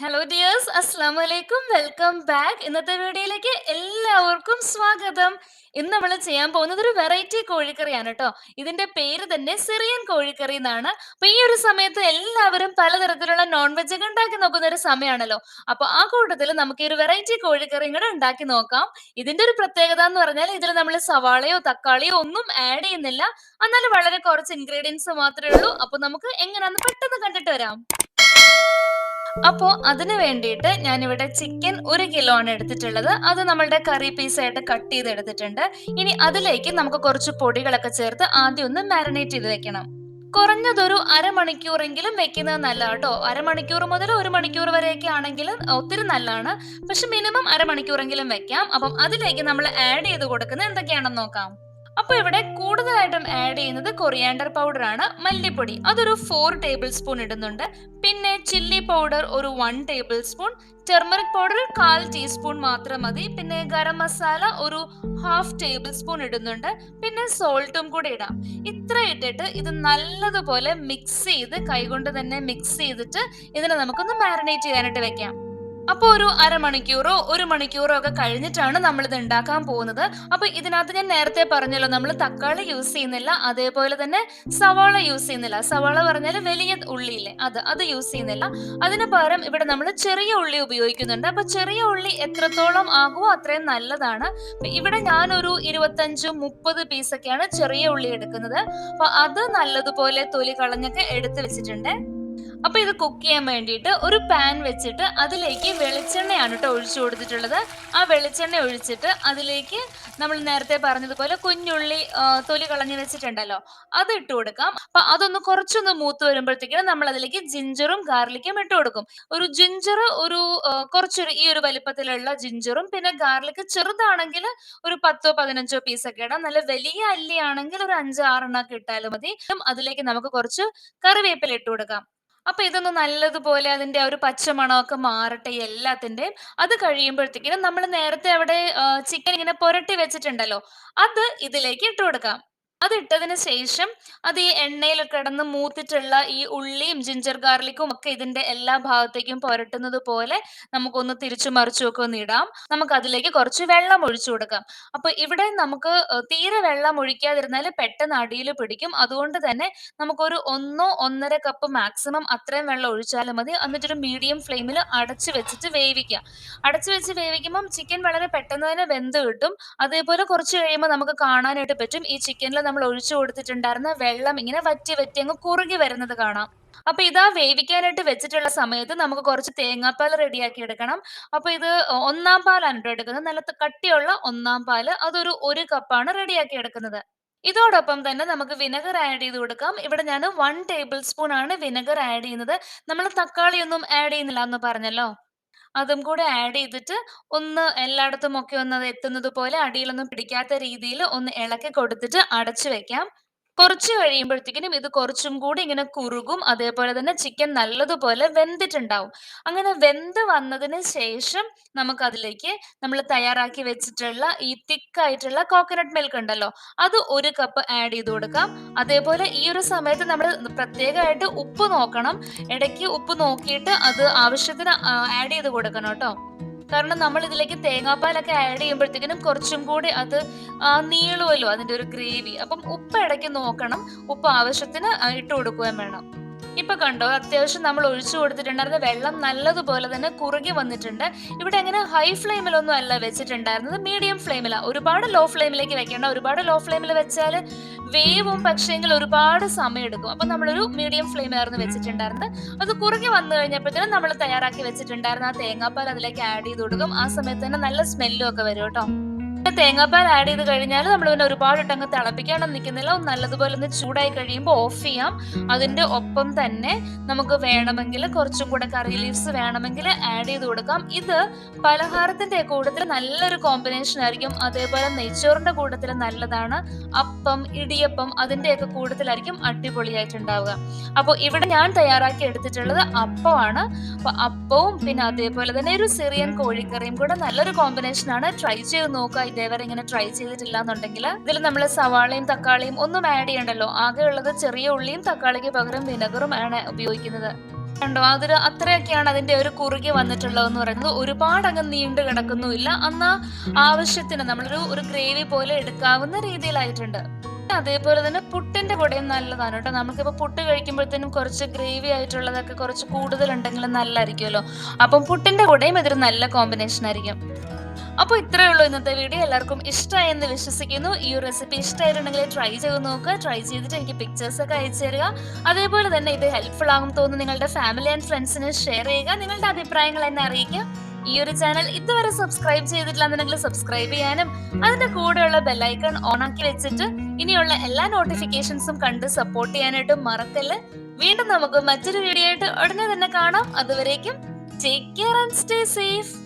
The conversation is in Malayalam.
ഹലോ ഡിയേഴ്സ്, അസ്സാം വലൈക്കും. Welcome back. ഇന്നത്തെ വീഡിയോയിലേക്ക് എല്ലാവർക്കും സ്വാഗതം. ഇന്ന് നമ്മൾ ചെയ്യാൻ പോകുന്നത് ഒരു വെറൈറ്റി കോഴിക്കറിയാണ് കേട്ടോ. ഇതിന്റെ പേര് തന്നെ സിറിയൻ കോഴിക്കറി എന്നാണ്. അപ്പൊ ഈ ഒരു സമയത്ത് എല്ലാവരും പലതരത്തിലുള്ള നോൺ വെജ് ഒക്കെ ഉണ്ടാക്കി നോക്കുന്ന ഒരു സമയമാണല്ലോ. അപ്പൊ ആ കൂട്ടത്തിൽ നമുക്ക് ഈ ഒരു വെറൈറ്റി കോഴിക്കറി കൂടെ ഉണ്ടാക്കി നോക്കാം. ഇതിന്റെ ഒരു പ്രത്യേകത എന്ന് പറഞ്ഞാൽ ഇതിൽ നമ്മൾ സവാളയോ തക്കാളിയോ ഒന്നും ആഡ് ചെയ്യുന്നില്ല. എന്നാലും വളരെ കുറച്ച് ഇൻഗ്രീഡിയൻസ് മാത്രമേ ഉള്ളൂ. അപ്പൊ നമുക്ക് എങ്ങനെയാന്ന് പെട്ടെന്ന് കണ്ടിട്ട് വരാം. അപ്പോ അതിന് വേണ്ടിയിട്ട് ഞാനിവിടെ ചിക്കൻ 1 കിലോ ആണ് എടുത്തിട്ടുള്ളത്. അത് നമ്മളുടെ കറി പീസായിട്ട് കട്ട് ചെയ്ത് എടുത്തിട്ടുണ്ട്. ഇനി അതിലേക്ക് നമുക്ക് കുറച്ച് പൊടികളൊക്കെ ചേർത്ത് ആദ്യം ഒന്ന് മാരിനേറ്റ് ചെയ്ത് വെക്കണം. കുറഞ്ഞതൊരു അരമണിക്കൂറെങ്കിലും വെക്കുന്നത് നല്ലതാണ് കേട്ടോ. അരമണിക്കൂർ മുതൽ 1 മണിക്കൂർ വരെയൊക്കെ ആണെങ്കിൽ ഒത്തിരി നല്ലതാണ്. പക്ഷെ മിനിമം അരമണിക്കൂറെങ്കിലും വെക്കാം. അപ്പം അതിലേക്ക് നമ്മൾ ആഡ് ചെയ്ത് കൊടുക്കുന്നത് എന്തൊക്കെയാണെന്ന് നോക്കാം. അപ്പൊ ഇവിടെ കൂടുതലായിട്ടും ആഡ് ചെയ്യുന്നത് കൊറിയാണ്ടർ പൗഡർ ആണ്. മല്ലിപ്പൊടി അതൊരു 4 ടേബിൾ സ്പൂൺ ഇടുന്നുണ്ട്. പിന്നെ ചില്ലി പൗഡർ ഒരു 1 table spoon, turmeric powder 1/4 teaspoon മാത്രം മതി. പിന്നെ ഗരം മസാല ഒരു 1/2 ടേബിൾ സ്പൂൺ ഇടുന്നുണ്ട്. പിന്നെ സോൾട്ടും കൂടി ഇടാം. ഇത്ര ഇട്ടിട്ട് ഇത് നല്ലതുപോലെ മിക്സ് ചെയ്ത് കൈകൊണ്ട് തന്നെ മിക്സ് ചെയ്തിട്ട് ഇതിനെ നമുക്കൊന്ന് മാരിനേറ്റ് ചെയ്യാനായിട്ട് വെക്കാം. അപ്പൊ ഒരു അരമണിക്കൂറോ 1 മണിക്കൂറോ ഒക്കെ കഴിഞ്ഞിട്ടാണ് നമ്മൾ ഇത് ഉണ്ടാക്കാൻ പോകുന്നത്. അപ്പൊ ഇതിനകത്ത് ഞാൻ നേരത്തെ പറഞ്ഞല്ലോ, നമ്മൾ തക്കാളി യൂസ് ചെയ്യുന്നില്ല, അതേപോലെ തന്നെ സവാള യൂസ് ചെയ്യുന്നില്ല. സവാള പറഞ്ഞാൽ വലിയ ഉള്ളിയില്ലേ, അത് യൂസ് ചെയ്യുന്നില്ല. അതിന് പകരം ഇവിടെ നമ്മൾ ചെറിയ ഉള്ളി ഉപയോഗിക്കുന്നുണ്ട്. അപ്പൊ ചെറിയ ഉള്ളി എത്രത്തോളം ആകുമോ അത്രയും നല്ലതാണ്. ഇവിടെ ഞാനൊരു 25-30 പീസൊക്കെയാണ് ചെറിയ ഉള്ളി എടുക്കുന്നത്. അപ്പൊ അത് നല്ലതുപോലെ തൊലി കളഞ്ഞൊക്കെ എടുത്ത് വെച്ചിട്ടുണ്ട്. അപ്പൊ ഇത് കുക്ക് ചെയ്യാൻ വേണ്ടിയിട്ട് ഒരു പാൻ വെച്ചിട്ട് അതിലേക്ക് വെളിച്ചെണ്ണയാണ് കേട്ടോ ഒഴിച്ചു കൊടുത്തിട്ടുള്ളത്. ആ വെളിച്ചെണ്ണ ഒഴിച്ചിട്ട് അതിലേക്ക് നമ്മൾ നേരത്തെ പറഞ്ഞതുപോലെ കുഞ്ഞുള്ളി തൊലി കളഞ്ഞു വെച്ചിട്ടുണ്ടല്ലോ, അത് ഇട്ട് കൊടുക്കാം. അപ്പൊ അതൊന്ന് കുറച്ചൊന്ന് മൂത്ത് വരുമ്പോഴത്തേക്കും നമ്മൾ അതിലേക്ക് ജിഞ്ചറും ഗാർലിക്കും ഇട്ട് കൊടുക്കും. ഒരു ജിഞ്ചർ ഒരു കുറച്ചൊരു ഈ ഒരു വലിപ്പത്തിലുള്ള ജിഞ്ചറും, പിന്നെ ഗാർലിക് ചെറുതാണെങ്കിൽ ഒരു 10-15 പീസൊക്കെ ഇടാം. നല്ല വലിയ അല്ലിയാണെങ്കിൽ ഒരു 5-6 എണ്ണൊക്കെ ഇട്ടാലും മതി. അതിലേക്ക് നമുക്ക് കുറച്ച് കറിവേപ്പില ഇട്ട് കൊടുക്കാം. അപ്പൊ ഇതൊന്ന് നല്ലതുപോലെ അതിന്റെ ആ ഒരു പച്ചമണമൊക്കെ മാറട്ടെ എല്ലാത്തിന്റെയും. അത് കഴിയുമ്പോഴത്തേക്കിനും നമ്മൾ നേരത്തെ അവിടെ ചിക്കൻ ഇങ്ങനെ പുരട്ടി വെച്ചിട്ടുണ്ടല്ലോ, അത് ഇതിലേക്ക് ഇട്ട് കൊടുക്കാം. അത് ഇട്ടതിന് ശേഷം അത് ഈ എണ്ണയിൽ കിടന്ന് മൂത്തിട്ടുള്ള ഈ ഉള്ളിയും ജിഞ്ചർ ഗാർലിക്കും ഒക്കെ ഇതിന്റെ എല്ലാ ഭാഗത്തേക്കും പുരട്ടുന്നത് പോലെ നമുക്കൊന്ന് തിരിച്ചു മറിച്ചും ഒക്കെ ഒന്ന് ഇടാം. നമുക്ക് അതിലേക്ക് കുറച്ച് വെള്ളം ഒഴിച്ചു കൊടുക്കാം. അപ്പൊ ഇവിടെ നമുക്ക് തീരെ വെള്ളം ഒഴിക്കാതിരുന്നാൽ പെട്ടെന്ന് അടിയിൽ പിടിക്കും. അതുകൊണ്ട് തന്നെ നമുക്കൊരു 1-1.5 കപ്പ് മാക്സിമം അത്രയും വെള്ളം ഒഴിച്ചാലും മതി. എന്നിട്ടൊരു മീഡിയം ഫ്ലെയിമിൽ അടച്ചു വെച്ചിട്ട് വേവിക്കുക. അടച്ചു വെച്ച് വേവിക്കുമ്പം ചിക്കൻ വളരെ പെട്ടെന്ന് തന്നെ വെന്ത് കിട്ടും. അതേപോലെ കുറച്ച് കഴിയുമ്പോൾ നമുക്ക് കാണാനായിട്ട് പറ്റും, ഈ ചിക്കനിൽ നമ്മൾ ഒഴിച്ചു കൊടുത്തിട്ടുണ്ടായിരുന്ന വെള്ളം ഇങ്ങനെ വറ്റി വറ്റി അങ്ങ് കുറുകി വരുന്നത് കാണാം. അപ്പൊ ഇതാ വേവിക്കാനായിട്ട് വെച്ചിട്ടുള്ള സമയത്ത് നമുക്ക് കുറച്ച് തേങ്ങാപ്പാൽ റെഡിയാക്കി എടുക്കണം. അപ്പൊ ഇത് ഒന്നാം പാലാണ് കേട്ടോ എടുക്കുന്നത്. നല്ല കട്ടിയുള്ള ഒന്നാം പാല്, അതൊരു 1 കപ്പാണ് റെഡിയാക്കി എടുക്കുന്നത്. ഇതോടൊപ്പം തന്നെ നമുക്ക് വിനെഗർ ആഡ് ചെയ്ത് കൊടുക്കാം. ഇവിടെ ഞാൻ 1 ടേബിൾ സ്പൂൺ ആണ് വിനെഗർ ആഡ് ചെയ്യുന്നത്. നമ്മൾ തക്കാളി ഒന്നും ആഡ് ചെയ്യുന്നില്ല എന്ന് പറഞ്ഞല്ലോ. അതും കൂടെ ആഡ് ചെയ്തിട്ട് ഒന്ന് എല്ലായിടത്തും ഒക്കെ ഒന്ന് അത് എത്തുന്നത് പോലെ അടിയിലൊന്നും പിടിക്കാത്ത രീതിയിൽ ഒന്ന് ഇളക്കി കൊടുത്തിട്ട് അടച്ചു വെക്കാം. കുറച്ച് കഴിയുമ്പോഴത്തേക്കിനും ഇത് കുറച്ചും കൂടി ഇങ്ങനെ കുറുകും. അതേപോലെ തന്നെ ചിക്കൻ നല്ലതുപോലെ വെന്തിട്ടുണ്ടാവും. അങ്ങനെ വെന്ത് വന്നതിന് ശേഷം നമുക്ക് അതിലേക്ക് നമ്മൾ തയ്യാറാക്കി വെച്ചിട്ടുള്ള ഈ തിക്കായിട്ടുള്ള കോക്കനട്ട് മിൽക്ക് ഉണ്ടല്ലോ, അത് 1 കപ്പ് ആഡ് ചെയ്ത് കൊടുക്കാം. അതേപോലെ ഈ ഒരു സമയത്ത് നമ്മൾ പ്രത്യേകമായിട്ട് ഉപ്പ് നോക്കണം. ഇടയ്ക്ക് ഉപ്പ് നോക്കിയിട്ട് അത് ആവശ്യത്തിന് ആഡ് ചെയ്ത് കൊടുക്കണം കേട്ടോ. കാരണം നമ്മൾ ഇതിലേക്ക് തേങ്ങാപ്പാലൊക്കെ ആഡ് ചെയ്യുമ്പോഴത്തേക്കിനും കുറച്ചും കൂടി അത് നീളുമല്ലോ അതിന്റെ ഒരു ഗ്രേവി. അപ്പം ഉപ്പ് ഇടയ്ക്ക് നോക്കണം. ഉപ്പ് ആവശ്യത്തിന് ഇട്ട് കൊടുക്കുകയും വേണം. ഇപ്പൊ കണ്ടോ, അത്യാവശ്യം നമ്മൾ ഒഴിച്ചു കൊടുത്തിട്ടുണ്ടായിരുന്ന വെള്ളം നല്ലതുപോലെ തന്നെ കുറുകി വന്നിട്ടുണ്ട്. ഇവിടെ അങ്ങനെ ഹൈ ഫ്ലെയിമിലൊന്നും അല്ല വെച്ചിട്ടുണ്ടായിരുന്നത്, മീഡിയം ഫ്ലെയിമിലാണ്. ഒരുപാട് ലോ ഫ്ലെയിമിലേക്ക് വെക്കേണ്ട. ഒരുപാട് ലോ ഫ്ലെയിമിൽ വെച്ചാൽ വേവും, പക്ഷേങ്കിൽ ഒരുപാട് സമയം എടുക്കും. അപ്പൊ നമ്മളൊരു മീഡിയം ഫ്ലെയിമിലായിരുന്നു വെച്ചിട്ടുണ്ടായിരുന്നത്. അത് കുറുകി വന്നു കഴിഞ്ഞപ്പോഴത്തേനും നമ്മൾ തയ്യാറാക്കി വെച്ചിട്ടുണ്ടായിരുന്ന ആ തേങ്ങാപ്പാൽ അതിലേക്ക് ആഡ് ചെയ്ത് കൊടുക്കും. ആ സമയത്ത് തന്നെ നല്ല സ്മെല്ലും ഒക്കെ വരും കേട്ടോ. തേങ്ങാപ്പാൽ ആഡ് ചെയ്ത് കഴിഞ്ഞാൽ നമ്മൾ പിന്നെ ഒരുപാട് ഇട്ടങ്ങ് തിളപ്പിക്കാനൊന്നും നിൽക്കുന്നില്ല. നല്ലതുപോലെ ഒന്ന് ചൂടായി കഴിയുമ്പോൾ ഓഫ് ചെയ്യാം. അതിന്റെ ഒപ്പം തന്നെ നമുക്ക് വേണമെങ്കിൽ കുറച്ചും കൂടെ കറി ലീവ്സ് വേണമെങ്കിൽ ആഡ് ചെയ്ത് കൊടുക്കാം. ഇത് പലഹാരത്തിന്റെ കൂട്ടത്തിൽ നല്ലൊരു കോമ്പിനേഷൻ ആയിരിക്കും. അതേപോലെ നെയ്ച്ചോറിന്റെ കൂട്ടത്തിൽ നല്ലതാണ്. അപ്പം, ഇടിയപ്പം അതിന്റെയൊക്കെ കൂട്ടത്തിലായിരിക്കും അടിപൊളിയായിട്ടുണ്ടാവുക. അപ്പോൾ ഇവിടെ ഞാൻ തയ്യാറാക്കി എടുത്തിട്ടുള്ളത് അപ്പമാണ്. അപ്പൊ അപ്പവും പിന്നെ അതേപോലെ തന്നെ ഒരു സിറിയൻ കോഴിക്കറിയും കൂടെ നല്ലൊരു കോമ്പിനേഷൻ ആണ്. ട്രൈ ചെയ്ത് നോക്കുക. ഇതേവരെ ഇങ്ങനെ ട്രൈ ചെയ്തിട്ടില്ല എന്നുണ്ടെങ്കിൽ. ഇതിൽ നമ്മൾ സവാളയും തക്കാളിയും ഒന്നും ആഡ് ചെയ്യണ്ടല്ലോ. ആകെ ഉള്ളത് ചെറിയ ഉള്ളിയും തക്കാളിക്ക് പകരം വിനെഗറും ആണ് ഉപയോഗിക്കുന്നത്. കണ്ടോ? അതൊരു അത്രയൊക്കെയാണ് അതിന്റെ ഒരു കുറുകെ വന്നിട്ടുള്ളതെന്ന് പറയുന്നത്. ഒരുപാട് അങ്ങ് നീണ്ടു കിടക്കുന്നുമില്ല. എന്നാ ആവശ്യത്തിന് ഒരു ഗ്രേവി പോലെ എടുക്കാവുന്ന രീതിയിലായിട്ടുണ്ട്. അതേപോലെ തന്നെ പുട്ടിന്റെ കൂടെയും നല്ലതാണ് കേട്ടോ. നമുക്കിപ്പോ പുട്ട് കഴിക്കുമ്പോഴത്തേനും കുറച്ച് ഗ്രേവി ആയിട്ടുള്ളതൊക്കെ കുറച്ച് കൂടുതലുണ്ടെങ്കിൽ നല്ലതായിരിക്കുമല്ലോ. അപ്പം പുട്ടിന്റെ കൂടെയും ഇതൊരു നല്ല കോമ്പിനേഷൻ ആയിരിക്കും. അപ്പോൾ ഇത്രയേ ഉള്ളൂ ഇന്നത്തെ വീഡിയോ. എല്ലാവർക്കും ഇഷ്ടമായെന്ന് വിശ്വസിക്കുന്നു. ഈ ഒരു റെസിപ്പി ഇഷ്ടമായിട്ടുണ്ടെങ്കിൽ ട്രൈ ചെയ്ത് നോക്കുക. ട്രൈ ചെയ്തിട്ട് എനിക്ക് പിക്ചേഴ്സ് ഒക്കെ അയച്ചു തരിക. അതേപോലെ തന്നെ ഇത് ഹെൽപ്ഫുൾ ആകും തോന്നുന്നു നിങ്ങളുടെ ഫാമിലി ആൻഡ് ഫ്രണ്ട്സിന് ഷെയർ ചെയ്യുക. നിങ്ങളുടെ അഭിപ്രായങ്ങൾ എന്നെ അറിയിക്കുക. ഈ ഒരു ചാനൽ ഇതുവരെ സബ്സ്ക്രൈബ് ചെയ്തിട്ടില്ലാന്നുണ്ടെങ്കിൽ സബ്സ്ക്രൈബ് ചെയ്യാനും അതിന്റെ കൂടെയുള്ള ബെല്ലൈക്കൺ ഓൺ ആക്കി വെച്ചിട്ട് ഇനിയുള്ള എല്ലാ നോട്ടിഫിക്കേഷൻസും കണ്ട് സപ്പോർട്ട് ചെയ്യാനായിട്ടും മറക്കല്ല്. വീണ്ടും നമുക്ക് മറ്റൊരു വീഡിയോ ആയിട്ട് ഉടനെ തന്നെ കാണാം. അതുവരേക്കും take care and stay safe.